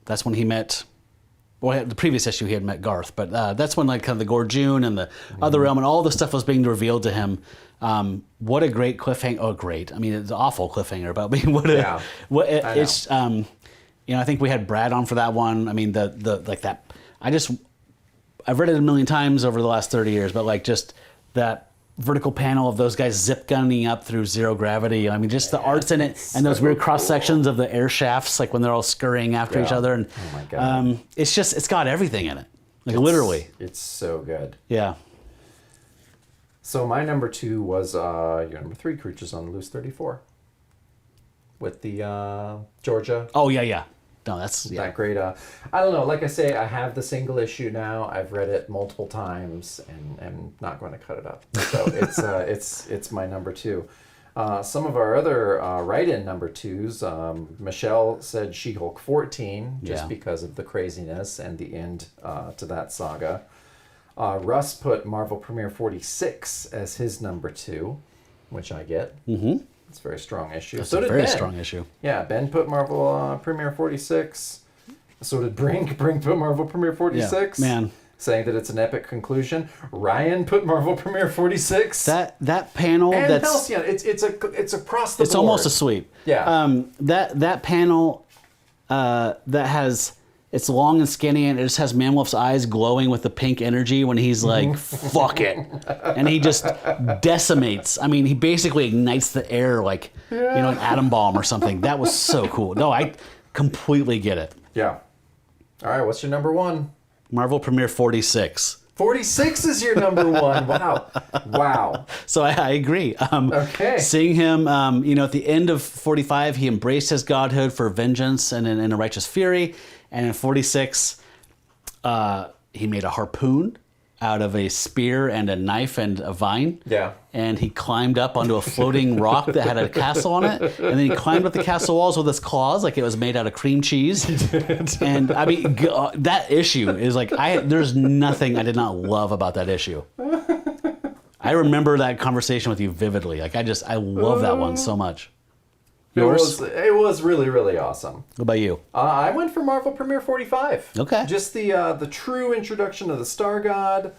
that's when he met. Well, the previous issue he had met Garth, but that's when like kind of the Gorjun and the other realm and all the stuff was being revealed to him. What a great cliffhanger! Oh, great! I mean, it's an awful cliffhanger, but I mean, it's I think we had Brad on for that one. I mean, the like that. I've read it a million times over the last 30 years, but like just that vertical panel of those guys zip gunning up through zero gravity. I mean, just the arts in it and those weird cross sections of the air shafts, like when they're all scurrying after each other. And oh my God. It's got everything in it, like literally. It's so good. Yeah. So my number 2 was your number 3, Creatures on the Loose 34, with the Georgia. Oh yeah. No, that's that great. I don't know. Like I say, I have the single issue now. I've read it multiple times, and I'm not going to cut it up. So it's my number 2. Some of our other write-in number 2s. Michelle said She-Hulk 14, just because of the craziness and the end to that saga. Russ put Marvel Premiere 46 as his number 2, which I get. Mm-hmm. It's a very strong issue. That's a very strong issue. Yeah, Ben put Marvel Premiere 46. So did Brink. Brink put Marvel Premiere 46. Yeah, man. Saying that it's an epic conclusion. Ryan put Marvel Premiere 46. That panel and that's Halcyon, it's across the board. It's almost a sweep. Yeah. That panel that has. It's long and skinny, and it just has Man Wolf's eyes glowing with the pink energy when he's like, fuck it. And he just decimates. I mean, he basically ignites the air like, an atom bomb or something. That was so cool. No, I completely get it. Yeah. All right, what's your number 1? Marvel Premiere 46. 46 is your number 1. Wow. So I agree. Okay. Seeing him, at the end of 45, he embraced his godhood for vengeance and in a righteous fury. And in 46, he made a harpoon out of a spear and a knife and a vine. Yeah. And he climbed up onto a floating rock that had a castle on it. And then he climbed up the castle walls with his claws like it was made out of cream cheese. He did. And I mean, that issue is like, there's nothing I did not love about that issue. I remember that conversation with you vividly. Like I love that one so much. Yours? It was really, really awesome. What about you? I went for Marvel Premiere 45. Okay. Just the true introduction of the Star God.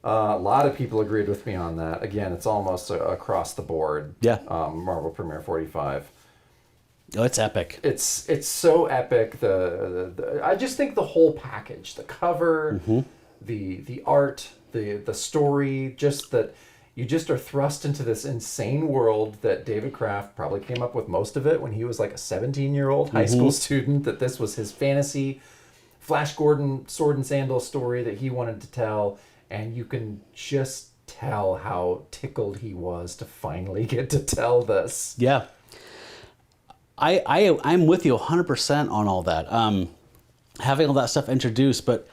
A lot of people agreed with me on that. Again, it's almost across the board. Yeah. Marvel Premiere 45. Oh, it's epic. It's so epic. I just think the whole package, the cover, the art, the story, just that. you just are thrust into this insane world that David Kraft probably came up with most of it when he was like a 17-year-old high school student, that this was his fantasy Flash Gordon sword and sandal story that he wanted to tell. And you can just tell how tickled he was to finally get to tell this. Yeah. I'm with you 100% on all that. Having all that stuff introduced, but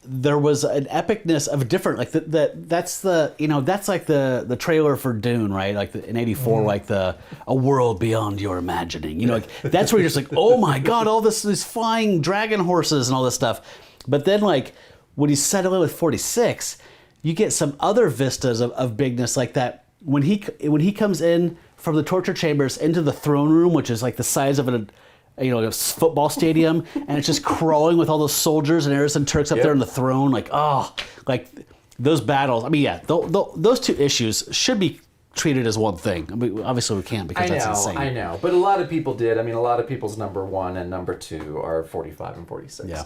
there was an epicness of a different, like that's the, you know, that's like the trailer for Dune, right? Like in '84, like a world beyond your imagining, you know, like that's where you're just like, oh my God, all these flying dragon horses and all this stuff. But then like when you settle in with 46, you get some other vistas of bigness like that. When he comes in from the torture chambers into the throne room, which is like the size of a football stadium, and it's just crawling with all those soldiers and Arisen Turks up there on the throne. Like, oh, like those battles. I mean, yeah, those two issues should be treated as one thing. I mean, obviously we can't because that's insane. I know, but a lot of people did. I mean, a lot of people's number 1 and number 2 are 45 and 46. Yeah.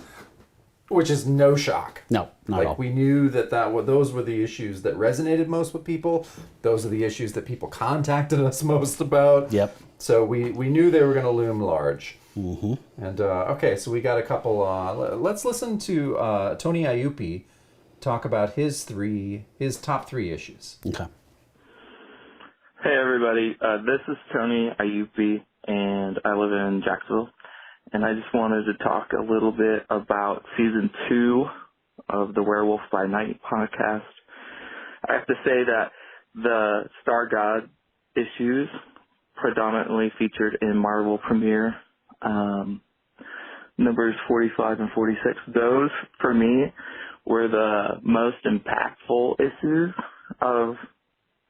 Which is no shock. No, not at all. We knew that those were the issues that resonated most with people. Those are the issues that people contacted us most about. Yep. So we knew they were going to loom large. Mm-hmm. And okay, so we got a couple. Let's listen to Tony Iuppi talk about his top 3 issues. Okay. Hey everybody, this is Tony Iuppi, and I live in Jacksonville. And I just wanted to talk a little bit about season 2 of the Werewolf by Night podcast. I have to say that the Star God issues predominantly featured in Marvel Premiere, numbers 45 and 46. Those, for me, were the most impactful issues of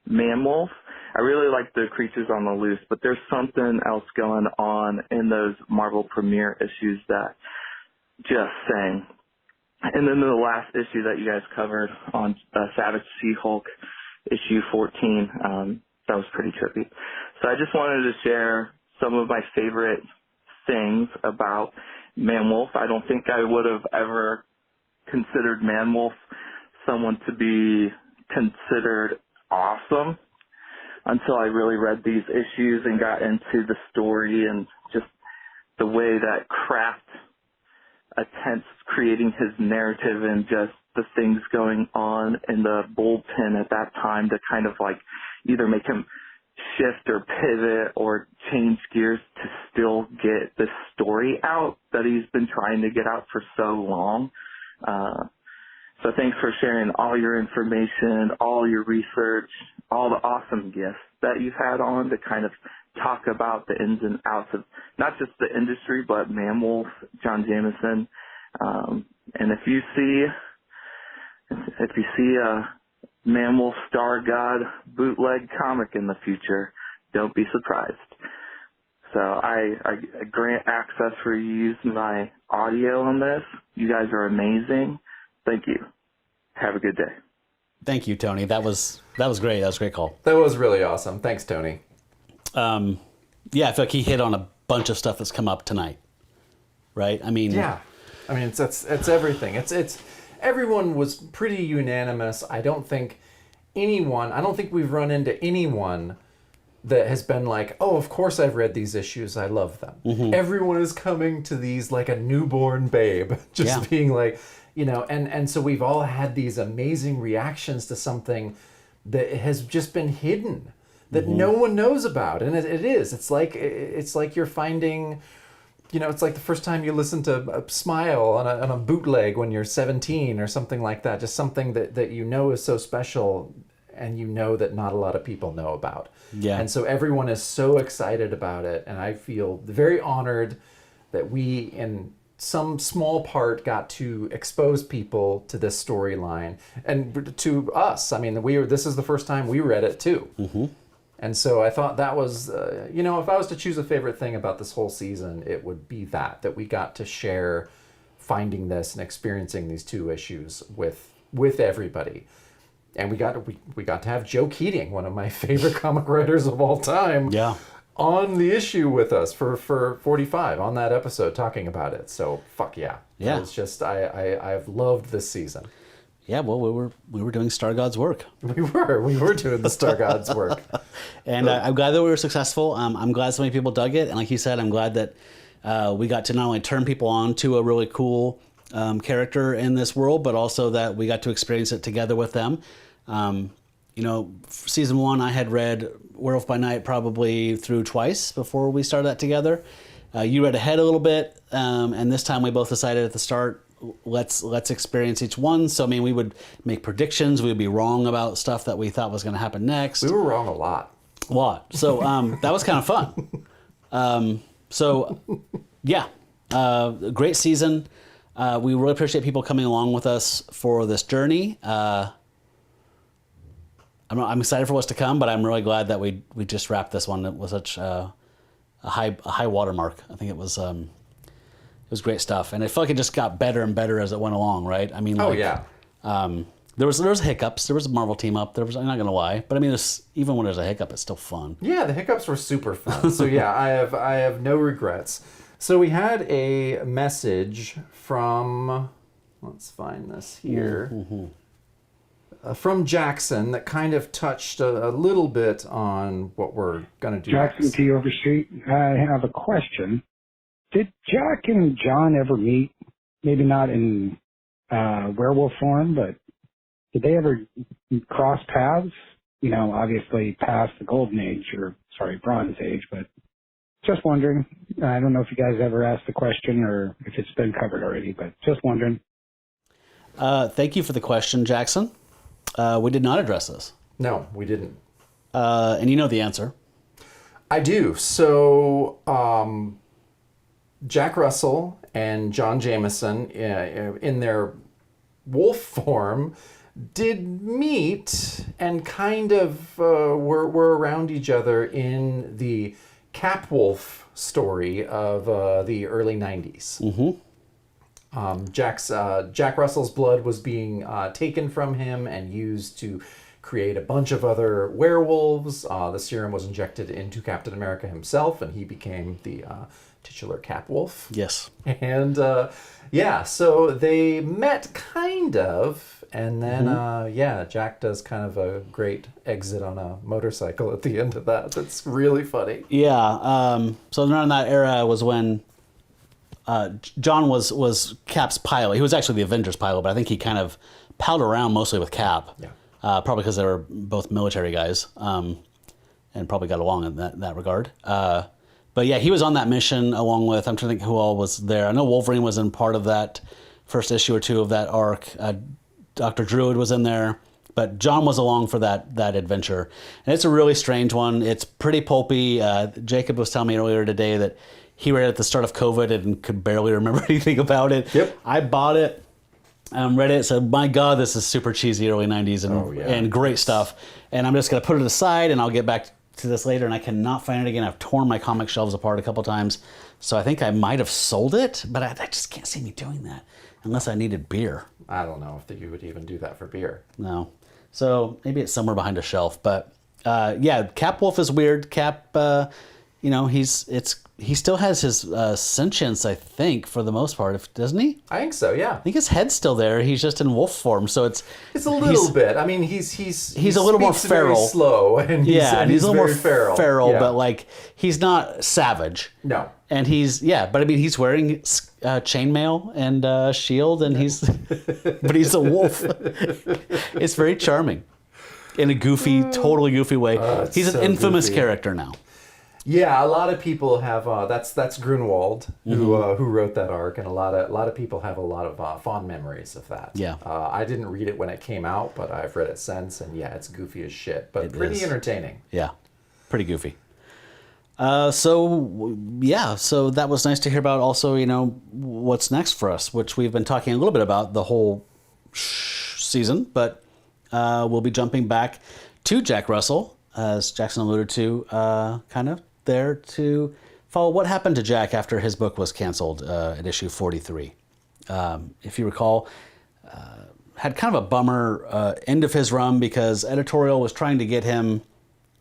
Man-Wolf. I really like the Creatures on the Loose, but there's something else going on in those Marvel Premiere issues that just saying. And then the last issue that you guys covered on Savage She-Hulk, issue 14, that was pretty trippy. So I just wanted to share some of my favorite things about Man-Wolf. I don't think I would have ever considered Man-Wolf someone to be considered awesome until I really read these issues and got into the story and just the way that Kraft attempts creating his narrative and just the things going on in the bullpen at that time to kind of like either make him shift or pivot or change gears to still get the story out that he's been trying to get out for so long. So thanks for sharing all your information, all your research, all the awesome guests that you've had on to kind of talk about the ins and outs of not just the industry, but Man-Wolf, John Jameson. And if you see a Man-Wolf Star God bootleg comic in the future, don't be surprised. So I grant access for you to use my audio on this. You guys are amazing. Thank you. Have a good day. Thank you, Tony. That was great. That was a great call. That was really awesome. Thanks, Tony. Yeah, I feel like he hit on a bunch of stuff that's come up tonight. Right? I mean, yeah. I mean, it's everything. It's everyone was pretty unanimous. I don't think we've run into anyone that has been like, oh, of course I've read these issues. I love them. Mm-hmm. Everyone is coming to these like a newborn babe, just being like, you know, and so we've all had these amazing reactions to something that has just been hidden, that no one knows about. And it is. It's like you're finding, you know, it's like the first time you listen to Smile on a bootleg when you're 17 or something like that. Just something that you know is so special and you know that not a lot of people know about. Yeah. And so everyone is so excited about it. And I feel very honored that we, in some small part, got to expose people to this storyline and to us. I mean, this is the first time we read it too. Mm-hmm. And so I thought that was, you know, if I was to choose a favorite thing about this whole season, it would be that we got to share finding this and experiencing these 2 issues with everybody. And we got to have Joe Keating, one of my favorite comic writers of all time, on the issue with us for 45 on that episode talking about it. So fuck yeah. Yeah. It's just I've loved this season. yeah, well, we were doing Star God's work. We were doing the Star God's work. And I'm glad that we were successful. I'm glad so many people dug it. And like you said, I'm glad that we got to not only turn people on to a really cool character in this world, but also that we got to experience it together with them. Season 1, I had read Werewolf by Night probably through twice before we started that together. You read ahead a little bit, and this time we both decided at the start, let's experience each one. So, I mean, we would make predictions. We would be wrong about stuff that we thought was going to happen next. We were wrong a lot. So that was kind of fun. Great season. We really appreciate people coming along with us for this journey. I'm excited for what's to come, but I'm really glad that we just wrapped this one with such a high watermark. I think it was great stuff, and I felt like it just got better and better as it went along. Right? I mean, there was hiccups. There was a Marvel team up. I'm not gonna lie, but I mean, even when there's a hiccup, it's still fun. Yeah, the hiccups were super fun. So yeah, I have no regrets. So we had a message from, let's find this here, from Jackson that kind of touched a little bit on what we're gonna do. Jackson next. T. Overstreet. I have a question. Did Jack and John ever meet? Maybe not in werewolf form, but did they ever cross paths? Obviously past the Golden Age, Bronze Age, but just wondering. I don't know if you guys ever asked the question or if it's been covered already, but just wondering. Thank you for the question, Jackson. We did not address this. No, we didn't. And you know the answer. I do. So, Jack Russell and John Jameson, in their wolf form, did meet and kind of were around each other in the Capwolf story of the early 90s. Jack Russell's blood was being taken from him and used to create a bunch of other werewolves. The serum was injected into Captain America himself, and he became the titular Capwolf. Yes. And so they met kind of, and then Jack does kind of a great exit on a motorcycle at the end of that. That's really funny. Yeah. So around that era was when John was Cap's pilot. He was actually the Avengers pilot, but I think he kind of palled around mostly with Cap. Yeah. Probably because they were both military guys, and probably got along in that regard. But yeah, he was on that mission along with, I'm trying to think who all was there. I know Wolverine was in part of that first issue or two of that arc. Dr. Druid was in there, but John was along for that adventure. And it's a really strange one. It's pretty pulpy. Jacob was telling me earlier today that he read it at the start of COVID and could barely remember anything about it. Yep. I bought it, read it, said, my God, this is super cheesy early 90s and great stuff. And I'm just going to put it aside and I'll get back to this later, and I cannot find it again. I've torn my comic shelves apart a couple times, so I think I might have sold it, but I just can't see me doing that unless I needed beer. I don't know if you would even do that for beer. No. So maybe it's somewhere behind a shelf, but Capwolf is weird. Cap, he still has his sentience, I think, for the most part, doesn't he? I think so, yeah. I think his head's still there. He's just in wolf form, so it's a little bit. I mean, he's a little more feral, very slow, and he's a little more feral, yeah. but like he's not savage. No, and but I mean, he's wearing chainmail and shield, and but he's a wolf. It's very charming in a totally goofy way. He's an infamous character now. Yeah, a lot of people have. That's Grunwald who wrote that arc, and a lot of people have a lot of fond memories of that. Yeah, I didn't read it when it came out, but I've read it since, and yeah, it's goofy as shit, but pretty entertaining. Yeah, pretty goofy. So that was nice to hear about. Also, what's next for us, which we've been talking a little bit about the whole season, but we'll be jumping back to Jack Russell, as Jackson alluded to, kind of there to follow what happened to Jack after his book was canceled at issue 43. If you recall, had kind of a bummer end of his run because editorial was trying to get him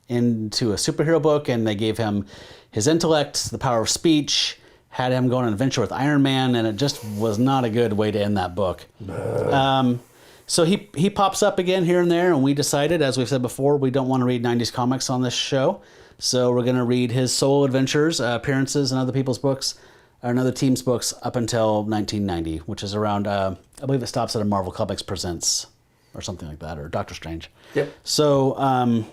into a superhero book, and they gave him his intellect, the power of speech, had him go on an adventure with Iron Man, and it just was not a good way to end that book. So he pops up again here and there, and we decided, as we've said before, we don't want to read 90s comics on this show. So we're going to read his solo adventures, appearances in other people's books, or in other teams' books up until 1990, which is around, I believe it stops at a Marvel Comics Presents or something like that, or Doctor Strange. Yep. So,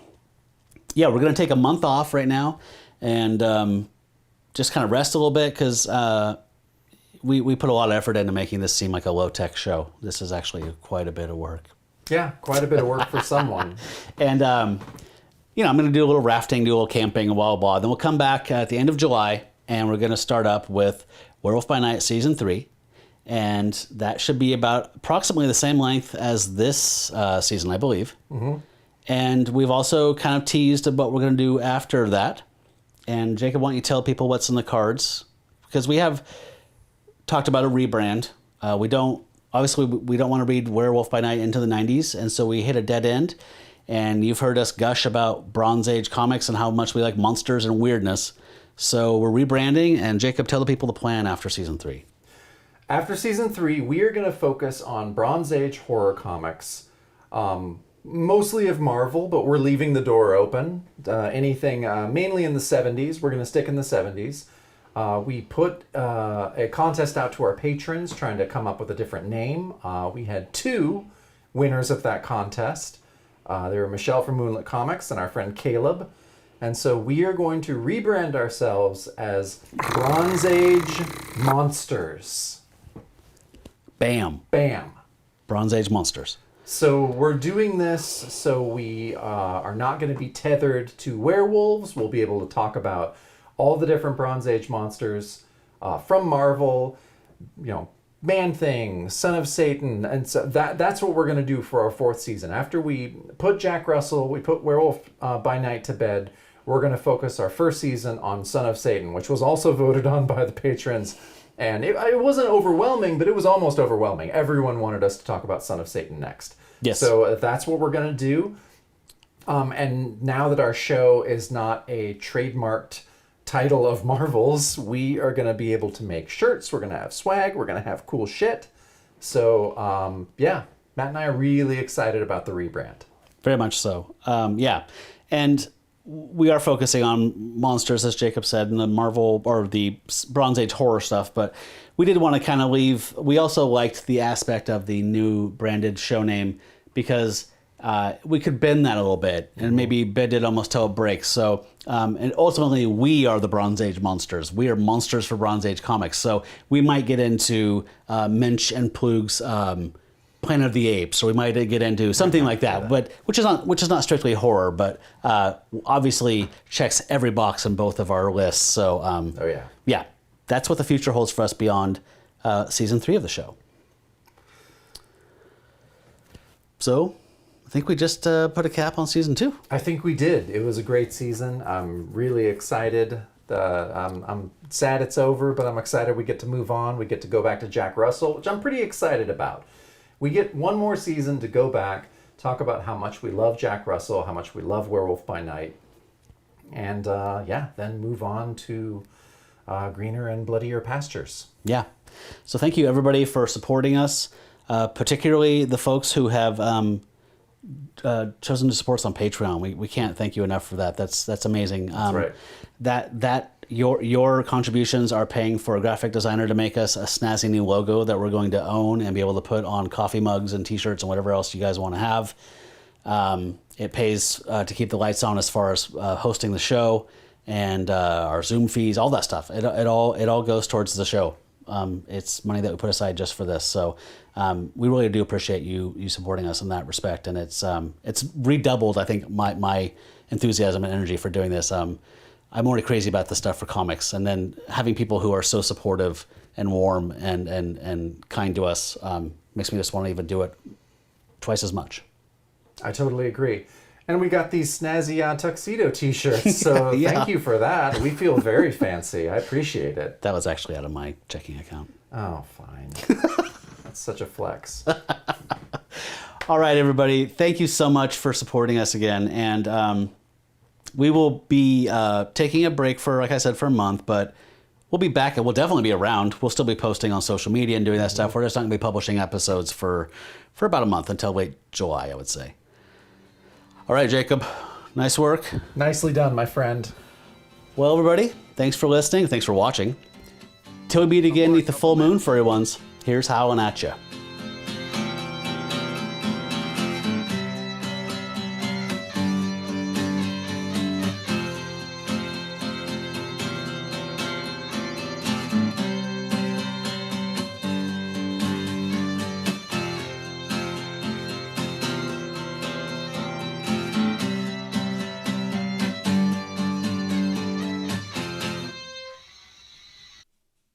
yeah, we're going to take a month off right now and just kind of rest a little bit because we put a lot of effort into making this seem like a low-tech show. This is actually quite a bit of work. Yeah, quite a bit of work for someone. And, you know, I'm going to do a little rafting, do a little camping, and blah, blah. Then we'll come back at the end of July, and we're going to start up with Werewolf by Night Season 3. And that should be about approximately the same length as this season, I believe. Mm-hmm. And we've also kind of teased what we're going to do after that. And Jacob, why don't you tell people what's in the cards? Because we have talked about a rebrand. We don't want to read Werewolf by Night into the 90s, and so we hit a dead end. And you've heard us gush about Bronze Age comics and how much we like monsters and weirdness. So we're rebranding, and Jacob, tell the people the plan after Season 3. After Season 3, we are going to focus on Bronze Age horror comics. Mostly of Marvel, but we're leaving the door open. Anything mainly in the 70s. We're going to stick in the 70s. We put a contest out to our patrons trying to come up with a different name. We had 2 winners of that contest. They were Michelle from Moonlit Comics and our friend Caleb. And so we are going to rebrand ourselves as Bronze Age Monsters. Bam. Bam. Bronze Age Monsters. So we're doing this so we are not going to be tethered to werewolves. We'll be able to talk about all the different Bronze Age monsters from Marvel, you know, Man-Thing, Son of Satan, and so that's what we're going to do for our 4th season. After we put Jack Russell, we put Werewolf by Night to bed, we're going to focus our 1st season on Son of Satan, which was also voted on by the patrons. And it wasn't overwhelming, but it was almost overwhelming. Everyone wanted us to talk about Son of Satan next. Yes. So that's what we're going to do. And now that our show is not a trademarked title of Marvel's, we are going to be able to make shirts. We're going to have swag. We're going to have cool shit. So, yeah, Matt and I are really excited about the rebrand. Very much so. Yeah. And we are focusing on monsters, as Jacob said, in the Marvel or the Bronze Age horror stuff, but we did want to kind of leave. We also liked the aspect of the new branded show name because we could bend that a little bit and maybe bend it almost till it breaks. So, and ultimately, we are the Bronze Age monsters. We are monsters for Bronze Age comics. So we might get into Minch and Plug's Planet of the Apes, or we might get into something like that, but which is not strictly horror, but obviously checks every box in both of our lists. So, yeah, that's what the future holds for us beyond Season 3 of the show. So, I think we just put a cap on Season 2. I think we did. It was a great season. I'm really excited. I'm sad it's over, but I'm excited we get to move on. We get to go back to Jack Russell, which I'm pretty excited about. We get one more season to go back, talk about how much we love Jack Russell, how much we love Werewolf by Night, and then move on to greener and bloodier pastures. Yeah. So thank you, everybody, for supporting us, particularly the folks who have chosen to support us on Patreon. We can't thank you enough for that. That's amazing. That's right. That your contributions are paying for a graphic designer to make us a snazzy new logo that we're going to own and be able to put on coffee mugs and t-shirts and whatever else you guys want to have. It pays to keep the lights on as far as hosting the show and our Zoom fees, all that stuff. It all goes towards the show. It's money that we put aside just for this. So we really do appreciate you supporting us in that respect. And it's redoubled, I think, my enthusiasm and energy for doing this. I'm already crazy about the stuff for comics, and then having people who are so supportive and warm and kind to us makes me just want to even do it twice as much. I totally agree. And we got these snazzy tuxedo t-shirts, so Yeah. Thank you for that. We feel very fancy. I appreciate it. That was actually out of my checking account. Oh, fine. That's such a flex. All right, everybody. Thank you so much for supporting us again. And we will be taking a break for, like I said, for a month, but we'll be back and we'll definitely be around. We'll still be posting on social media and doing that stuff. We're just not going to be publishing episodes for about a month until late July, I would say. All right, Jacob. Nice work. Nicely done, my friend. Well, everybody, thanks for listening. Thanks for watching. Till we meet again, neath the full moon, furry ones, here's howling at ya.